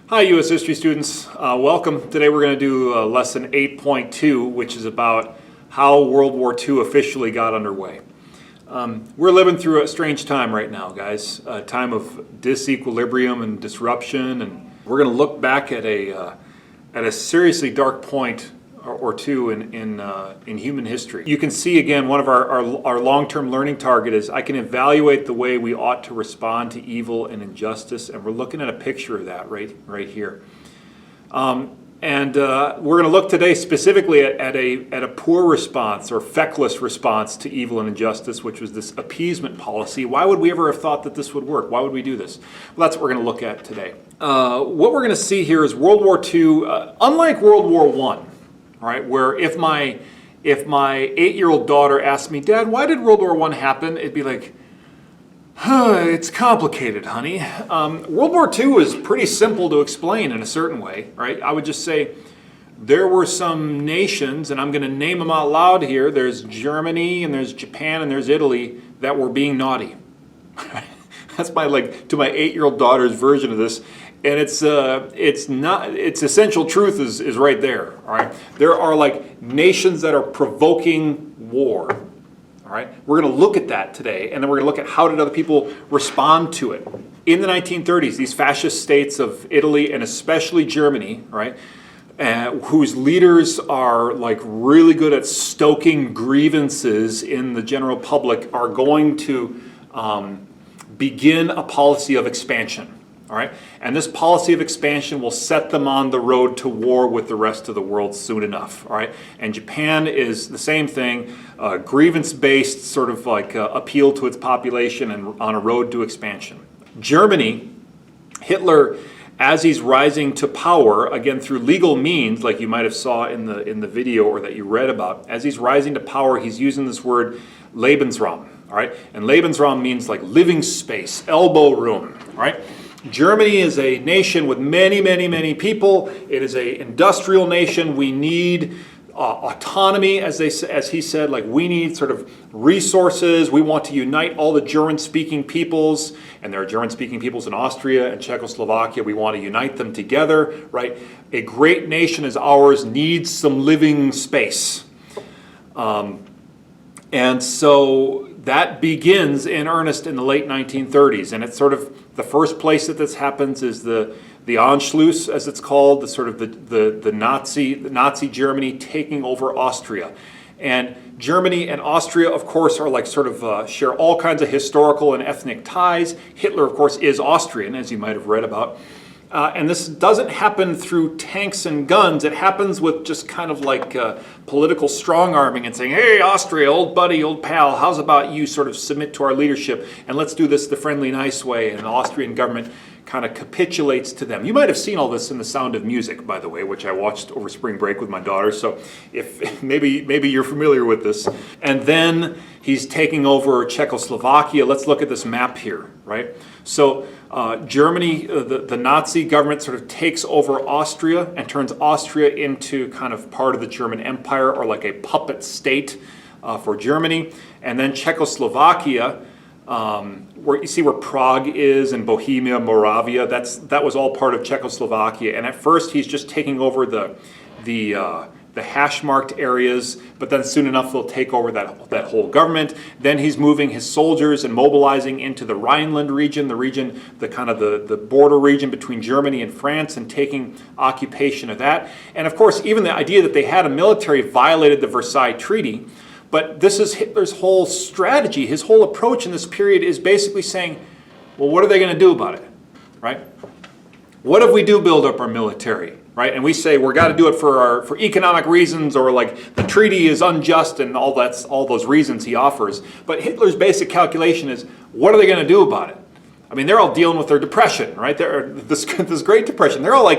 Hi U.S. history students, welcome. Today we're going to do lesson 8.2, which is about how World War II officially got underway. We're living through a strange time right now, guys, a time of disequilibrium and disruption, and we're going to look back at a seriously dark point or two in human history. You can see again one of our long-term learning target is I can evaluate the way we ought to respond to evil and injustice, and we're looking at a picture of that right here. We're going to look today specifically at a poor response or feckless response to evil and injustice, which was this appeasement policy. Why would we ever have thought that this would work? Why would we do this? Well, that's what we're going to look at today. What we're going to see here is World War II, unlike World War I, all right, where if my 8-year-old daughter asked me, "Dad, why did World War I happen?" It'd be like, it's complicated, honey. World War II is pretty simple to explain in a certain way, right? I would just say there were some nations, and I'm going to name them out loud here. There's Germany, and there's Japan, and there's Italy that were being naughty. That's my to my 8-year-old daughter's version of this, and it's essential truth is right there. All right, there are nations that are provoking war. All right, we're going to look at that today, and then we're going to look at how did other people respond to it. In the 1930s, these fascist states of Italy and especially Germany, right, whose leaders are really good at stoking grievances in the general public, are going to begin a policy of expansion. All right, and this policy of expansion will set them on the road to war with the rest of the world soon enough. All right, and Japan is the same thing, grievance-based sort of appeal to its population and on a road to expansion. Germany, Hitler, as he's rising to power, again through legal means, like you might have saw in the video or that you read about, as he's rising to power, he's using this word Lebensraum. All right, and Lebensraum means living space, elbow room. All right. Germany is a nation with many, many, many people. It is an industrial nation. We need autonomy, as he said. We need sort of resources. We want to unite all the German-speaking peoples, and there are German-speaking peoples in Austria and Czechoslovakia. We want to unite them together, right? A great nation as ours needs some living space, and so that begins in earnest in the late 1930s, and it's sort of the first place that this happens is the Anschluss, as it's called, the Nazi Germany taking over Austria, and Germany and Austria, of course, are share all kinds of historical and ethnic ties. Hitler, of course, is Austrian, as you might have read about. And this doesn't happen through tanks and guns. It happens with just kind of political strong-arming and saying, "Hey, Austria, old buddy, old pal, how's about you sort of submit to our leadership and let's do this the friendly, nice way." And the Austrian government kind of capitulates to them. You might have seen all this in The Sound of Music, by the way, which I watched over spring break with my daughter. So if maybe you're familiar with this. And then he's taking over Czechoslovakia. Let's look at this map here, right? So Germany, the Nazi government sort of takes over Austria and turns Austria into kind of part of the German Empire, or a puppet state for Germany. And then Czechoslovakia, where you see where Prague is and Bohemia, Moravia, that was all part of Czechoslovakia. And at first he's just taking over the hash-marked areas, but then soon enough they'll take over that whole government. Then he's moving his soldiers and mobilizing into the Rhineland region, the border region between Germany and France, and taking occupation of that. And of course, even the idea that they had a military violated the Versailles Treaty. But this is Hitler's whole strategy. His whole approach in this period is basically saying, well, what are they going to do about it, right? What if we do build up our military? Right, and we say we're got to do it for economic reasons, or the treaty is unjust, and all those reasons he offers. But Hitler's basic calculation is, what are they going to do about it? I mean, they're all dealing with their depression, right? They're this Great Depression. They're all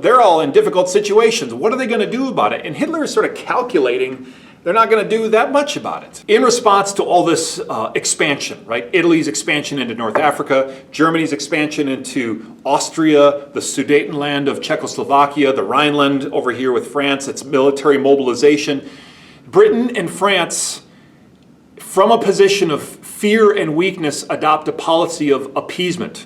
they're all in difficult situations. What are they going to do about it? And Hitler is sort of calculating they're not going to do that much about it. In response to all this expansion, right? Italy's expansion into North Africa, Germany's expansion into Austria, the Sudetenland of Czechoslovakia, the Rhineland over here with France, its military mobilization. Britain and France, from a position of fear and weakness, adopt a policy of appeasement.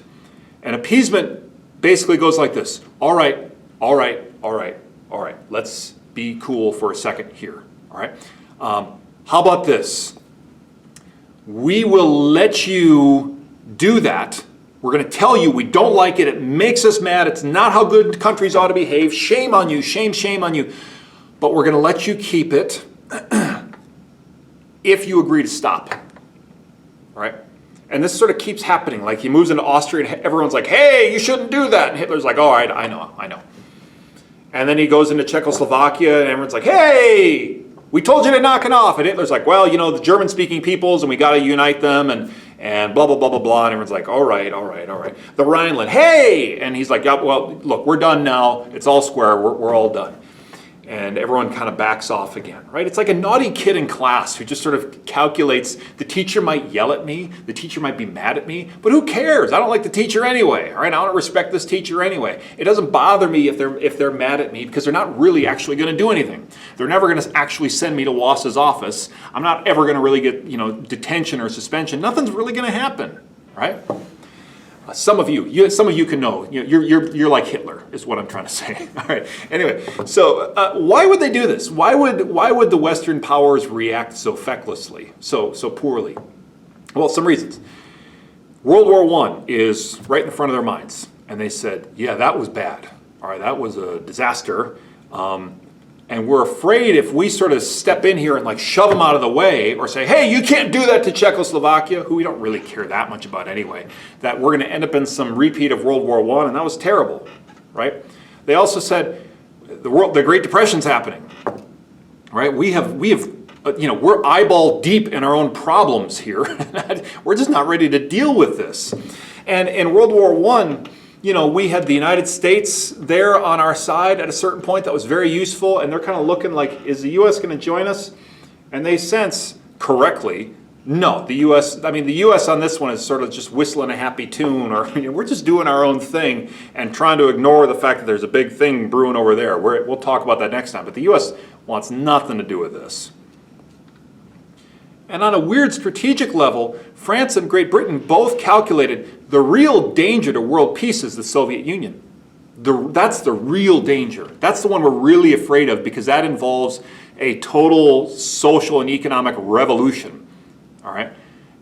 And appeasement basically goes like this. All right, all right, all right, all right. Let's be cool for a second here. All right. How about this? We will let you do that. We're going to tell you we don't like it. It makes us mad. It's not how good countries ought to behave. Shame on you. Shame, shame on you. But we're going to let you keep it if you agree to stop. All right? And this sort of keeps happening. Like he moves into Austria and everyone's like, hey, you shouldn't do that. And Hitler's like, all right, I know. And then he goes into Czechoslovakia and everyone's like, hey, we told you to knock it off. And Hitler's like, well, the German-speaking peoples and we got to unite them and blah, blah, blah, blah, blah. And everyone's like, all right. The Rhineland, hey! And he's like, yeah, well, look, we're done now. It's all square. We're all done. And everyone kind of backs off again, right? It's like a naughty kid in class who just sort of calculates, the teacher might yell at me, the teacher might be mad at me, but who cares? I don't like the teacher anyway, all right? I want to respect this teacher anyway. It doesn't bother me if they're mad at me because they're not really actually going to do anything. They're never going to actually send me to Wass's office. I'm not ever going to really get, detention or suspension. Nothing's really going to happen, right? Some of you can know. You're like Hitler, is what I'm trying to say. All right. Anyway, so why would they do this? Why would the Western powers react so fecklessly, so poorly? Well, some reasons. World War I is right in front of their minds, and they said, "Yeah, that was bad. All right, that was a disaster." And we're afraid if we sort of step in here and like shove them out of the way or say, hey, you can't do that to Czechoslovakia, who we don't really care that much about anyway, that we're going to end up in some repeat of World War I, and that was terrible, right? They also said the Great Depression's happening, right? We're eyeball deep in our own problems here. We're just not ready to deal with this. And in World War I, we had the United States there on our side at a certain point that was very useful, and they're kind of looking like, is the U.S. going to join us? And they sense correctly, no, the U.S. on this one is sort of just whistling a happy tune, or we're just doing our own thing and trying to ignore the fact that there's a big thing brewing over there. We'll talk about that next time, but the U.S. wants nothing to do with this. And on a weird strategic level, France and Great Britain both calculated the real danger to world peace is the Soviet Union. That's the real danger. That's the one we're really afraid of because that involves a total social and economic revolution. All right?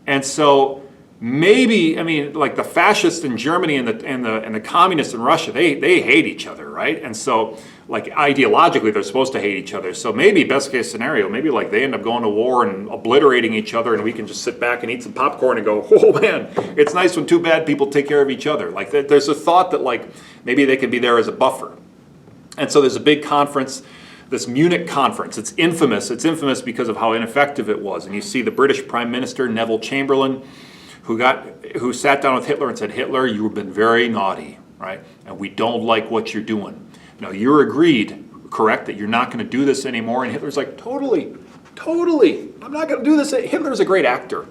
And so maybe, like the fascists in Germany and the communists in Russia, they hate each other, right? And so like ideologically they're supposed to hate each other. So maybe best case scenario, maybe like they end up going to war and obliterating each other and we can just sit back and eat some popcorn and go, oh man, it's nice when two bad people take care of each other. Like there's a thought that like maybe they can be there as a buffer. And so there's a big conference, this Munich conference. It's infamous because of how ineffective it was. And you see the British Prime Minister, Neville Chamberlain, who sat down with Hitler and said, Hitler, you've been very naughty, right? And we don't like what you're doing. Now, you're agreed, correct, that you're not going to do this anymore. And Hitler's like, totally, I'm not going to do this. Hitler's a great actor,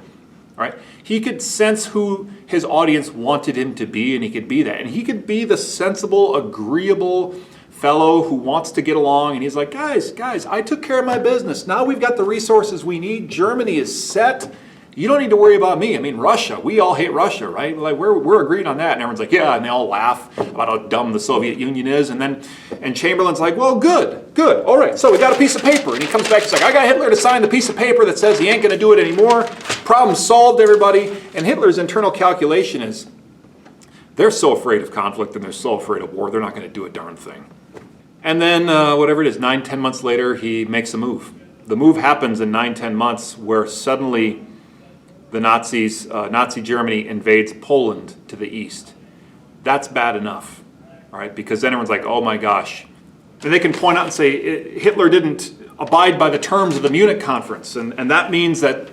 right? He could sense who his audience wanted him to be, and he could be that. And he could be the sensible, agreeable fellow who wants to get along. And he's like, guys, I took care of my business. Now we've got the resources we need. Germany is set. You don't need to worry about me. Russia, we all hate Russia, right? Like we're agreed on that. And everyone's like, yeah, and they all laugh about how dumb the Soviet Union is. And Chamberlain's like, well, good. All right, so we got a piece of paper. And he comes back, he's like, I got Hitler to sign the piece of paper that says he ain't gonna do it anymore. Problem solved, everybody. And Hitler's internal calculation is, they're so afraid of conflict and they're so afraid of war, they're not gonna do a darn thing. And then, whatever it is, 9-10 months later, he makes a move. The move happens in 9-10 months where suddenly the Nazi Germany invades Poland to the east. That's bad enough, all right? Because then everyone's like, oh my gosh. And they can point out and say, Hitler didn't abide by the terms of the Munich conference. And that means that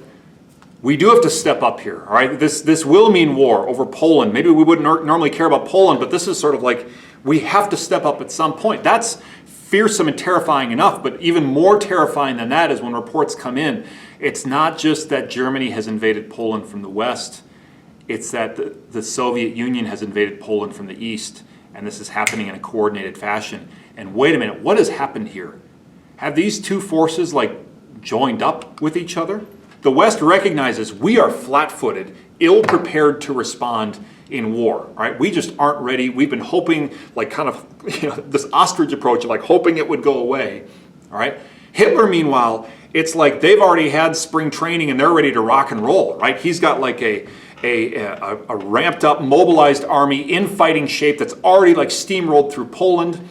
we do have to step up here, all right? This will mean war over Poland. Maybe we wouldn't normally care about Poland, but this is sort of like, we have to step up at some point. That's fearsome and terrifying enough, but even more terrifying than that is when reports come in. It's not just that Germany has invaded Poland from the west, it's that the Soviet Union has invaded Poland from the east, and this is happening in a coordinated fashion. And wait a minute, what has happened here? Have these two forces like joined up with each other? The West recognizes we are flat-footed, ill-prepared to respond in war, right? We just aren't ready. We've been hoping, like kind of, this ostrich approach of like hoping it would go away, all right? Hitler, meanwhile, it's like they've already had spring training and they're ready to rock and roll, right? He's got like a ramped up, mobilized army in fighting shape that's already like steamrolled through Poland.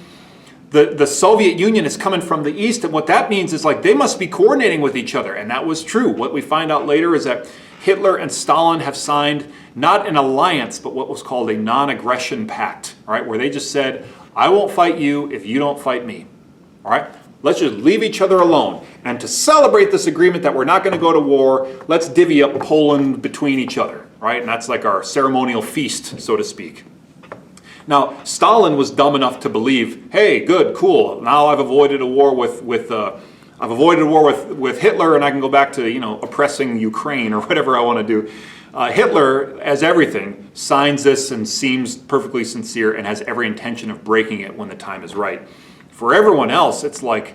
The Soviet Union is coming from the east, and what that means is like they must be coordinating with each other, and that was true. What we find out later is that Hitler and Stalin have signed not an alliance, but what was called a non-aggression pact, all right, where they just said, I won't fight you if you don't fight me, all right? Let's just leave each other alone. And to celebrate this agreement that we're not going to go to war, let's divvy up Poland between each other, right? And that's like our ceremonial feast, so to speak. Now, Stalin was dumb enough to believe, hey, good, cool. Now I've avoided a war with Hitler, and I can go back to oppressing Ukraine or whatever I want to do. Hitler, as everything, signs this and seems perfectly sincere and has every intention of breaking it when the time is right. For everyone else, it's like,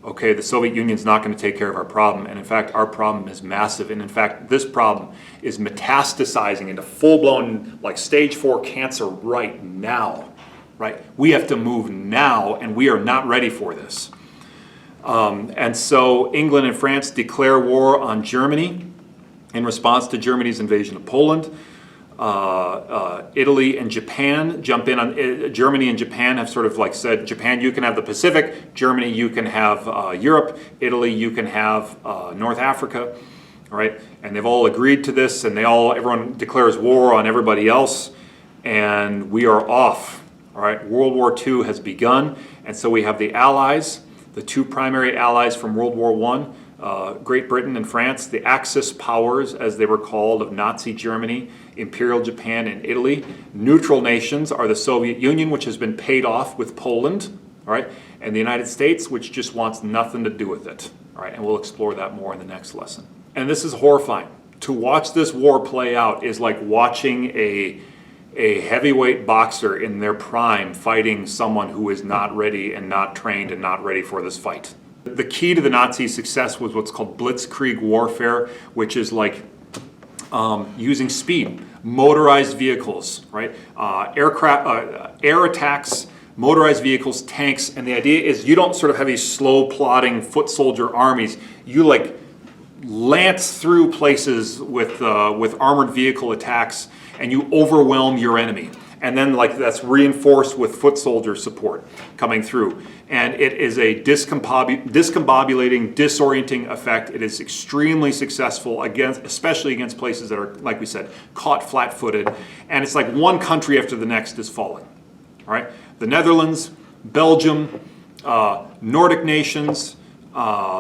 okay, the Soviet Union's not going to take care of our problem, and in fact, our problem is massive, and in fact, this problem is metastasizing into full-blown, like stage 4 cancer right now, right? We have to move now, and we are not ready for this. And so England and France declare war on Germany in response to Germany's invasion of Poland. Italy and Japan jump in on. Germany and Japan have sort of like said, Japan, you can have the Pacific. Germany, you can have Europe. Italy, you can have North Africa. All right, and they've all agreed to this, and everyone declares war on everybody else, and we are off. All right, World War II has begun, and so we have the Allies, the two primary allies from World War I. Great Britain and France, the Axis powers, as they were called, of Nazi Germany, Imperial Japan, and Italy. Neutral nations are the Soviet Union, which has been paid off with Poland, all right, and the United States, which just wants nothing to do with it, all right, and we'll explore that more in the next lesson. And this is horrifying. To watch this war play out is like watching a heavyweight boxer in their prime fighting someone who is not ready and not trained and not ready for this fight. The key to the Nazi success was what's called Blitzkrieg Warfare, which is like using speed, motorized vehicles, right? Air attacks, motorized vehicles, tanks, and the idea is you don't sort of have these slow plodding foot soldier armies. You like lance through places with armored vehicle attacks, and you overwhelm your enemy. And then like that's reinforced with foot soldier support coming through. And it is a discombobulating, disorienting effect. It is extremely successful, especially against places that are, like we said, caught flat-footed. And it's like one country after the next is falling. All right? The Netherlands, Belgium, Nordic nations,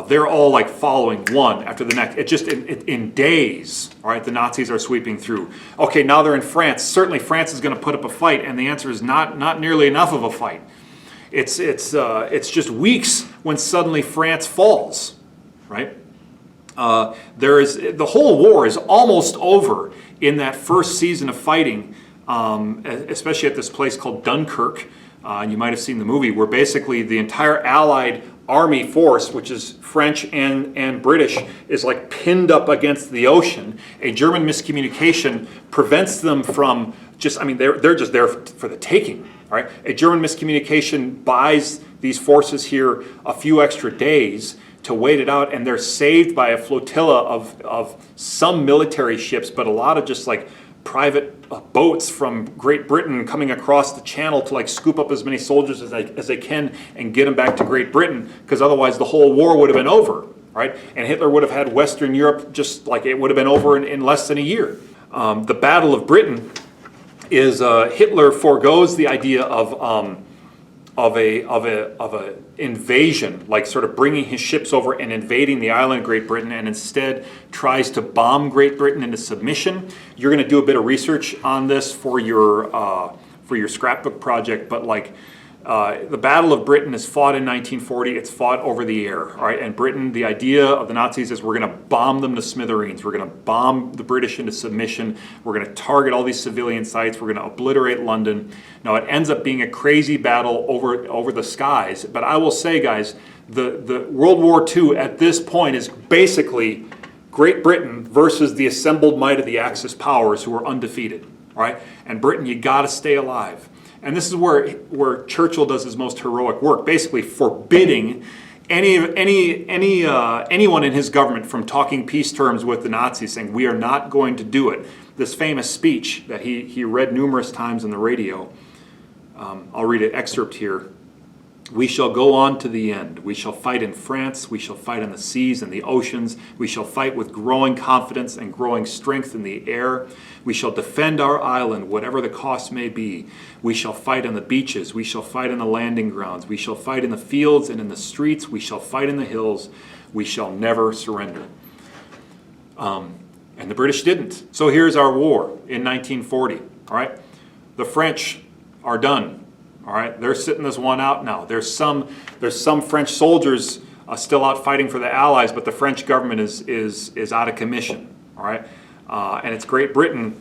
they're all like following one after the next. It just in days, all right, the Nazis are sweeping through. Okay, now they're in France. Certainly France is going to put up a fight, and the answer is not nearly enough of a fight. It's just weeks when suddenly France falls, right? The whole war is almost over in that first season of fighting, especially at this place called Dunkirk. You might have seen the movie, where basically the entire Allied army force, which is French and British, is like pinned up against the ocean. A German miscommunication prevents them from they're just there for the taking, right? A German miscommunication buys these forces here a few extra days to wait it out, and they're saved by a flotilla of some military ships, but a lot of just like private boats from Great Britain coming across the channel to like scoop up as many soldiers as they can and get them back to Great Britain, because otherwise the whole war would have been over, right? And Hitler would have had Western Europe just like it would have been over in less than a year. The Battle of Britain is Hitler forgoes the idea of a invasion, like sort of bringing his ships over and invading the island of Great Britain, and instead tries to bomb Great Britain into submission. You're going to do a bit of research on this for your scrapbook project, but like the Battle of Britain is fought in 1940. It's fought over the air, all right? And Britain, the idea of the Nazis is we're going to bomb them to smithereens. We're going to bomb the British into submission. We're going to target all these civilian sites. We're going to obliterate London. Now, it ends up being a crazy battle over the skies. But I will say, guys, the World War II at this point is basically Great Britain versus the assembled might of the Axis powers, who are undefeated. all right? And Britain, you got to stay alive. And this is where Churchill does his most heroic work, basically forbidding anyone in his government from talking peace terms with the Nazis, saying, we are not going to do it. This famous speech that he read numerous times on the radio, I'll read an excerpt here. We shall go on to the end. We shall fight in France. We shall fight on the seas and the oceans. We shall fight with growing confidence and growing strength in the air. We shall defend our island, whatever the cost may be. We shall fight on the beaches. We shall fight on the landing grounds. We shall fight in the fields and in the streets. We shall fight in the hills. We shall never surrender. And the British didn't. So here's our war in 1940. All right, the French are done. All right, they're sitting this one out now. There's some French soldiers still out fighting for the Allies, but the French government is out of commission. All right, and it's Great Britain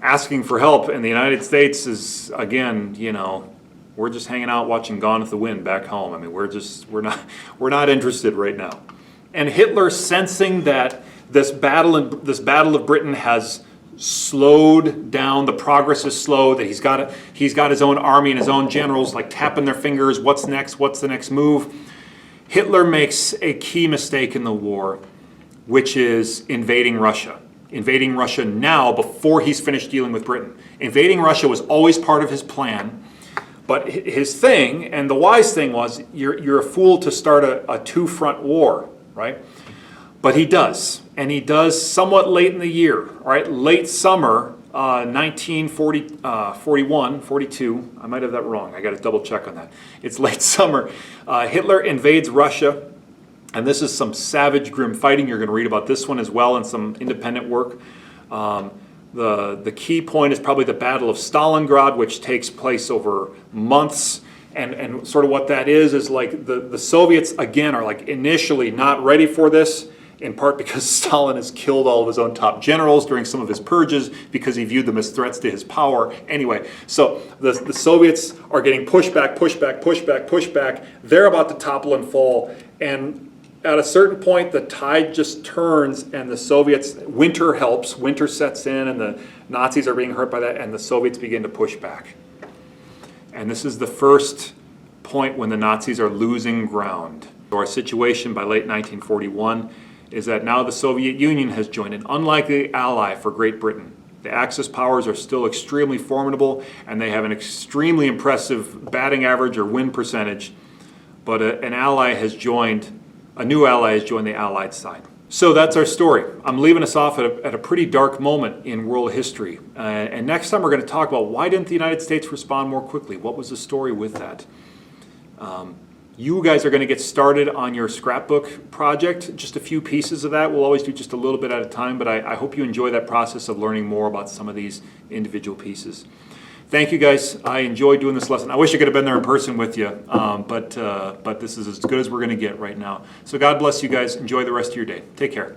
asking for help, and the United States is, again, we're just hanging out watching Gone with the Wind back home. I mean, we're not interested right now. And Hitler, sensing that this battle of Britain has slowed down, the progress is slow, that he's got his own army and his own generals like tapping their fingers, what's next, what's the next move? Hitler makes a key mistake in the war, which is invading Russia. Invading Russia now before he's finished dealing with Britain. Invading Russia was always part of his plan, but his thing, and the wise thing was, you're a fool to start a two-front war, right? But he does, and he does somewhat late in the year, all right? Late summer, 1941, 42, I might have that wrong. I got to double check on that. It's late summer. Hitler invades Russia, and this is some savage, grim fighting. You're going to read about this one as well in some independent work. The key point is probably the Battle of Stalingrad, which takes place over months. And sort of what that is like the Soviets, again, are like initially not ready for this, in part because Stalin has killed all of his own top generals during some of his purges because he viewed them as threats to his power. Anyway, so the Soviets are getting pushed back. They're about to topple and fall. And at a certain point, the tide just turns and the Soviets, winter helps, winter sets in and the Nazis are being hurt by that and the Soviets begin to push back. And this is the first point when the Nazis are losing ground. Our situation by late 1941 is that now the Soviet Union has joined an unlikely ally for Great Britain. The Axis powers are still extremely formidable and they have an extremely impressive batting average or win percentage, but a new ally has joined the Allied side. So that's our story. I'm leaving us off at a pretty dark moment in world history. And next time we're going to talk about why didn't the United States respond more quickly? What was the story with that? You guys are going to get started on your scrapbook project. Just a few pieces of that. We'll always do just a little bit at a time, but I hope you enjoy that process of learning more about some of these individual pieces. Thank you guys. I enjoyed doing this lesson. I wish I could have been there in person with you, but this is as good as we're going to get right now. So God bless you guys. Enjoy the rest of your day. Take care.